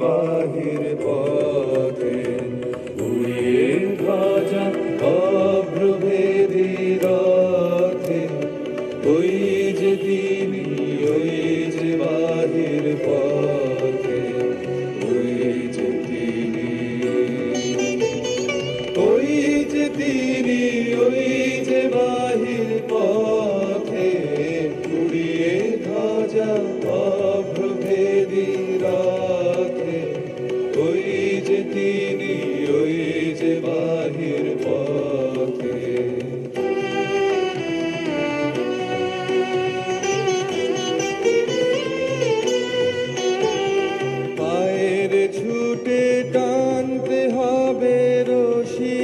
বাহির পথে উড়িয়ে ধ্বজা অভ্রভেদী রথে। ওই যে তিনি, ওই যে বাহির পথে, ওই যে তিনি, ওই যে তিনি, ওই যে বাহির পথে উড়িয়ে ধ্বজা অভ্রভেদী রথে। ওই যে তিনি, ওই যে বাহির পথে। পায়ের ছুটে টানতে হবে রশি,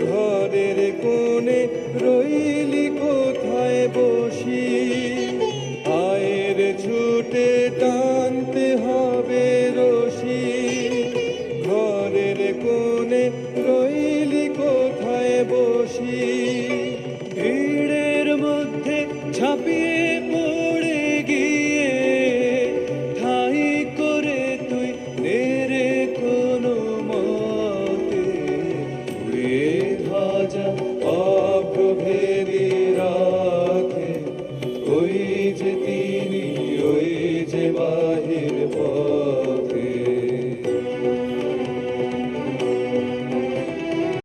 ঘরের কোণে রইলি কোথায় বসি। পায়ের ছুটে টানতে হবে রশি, ঘরের কোণে রইলি কোথায় বসি। ভিড়ের মধ্যে ঝাঁপিয়ে পড়ে গিয়ে ঠাই করে তুই নেড়ে কোনো মতে উড়ে ধ্বজা অভ্রভেদী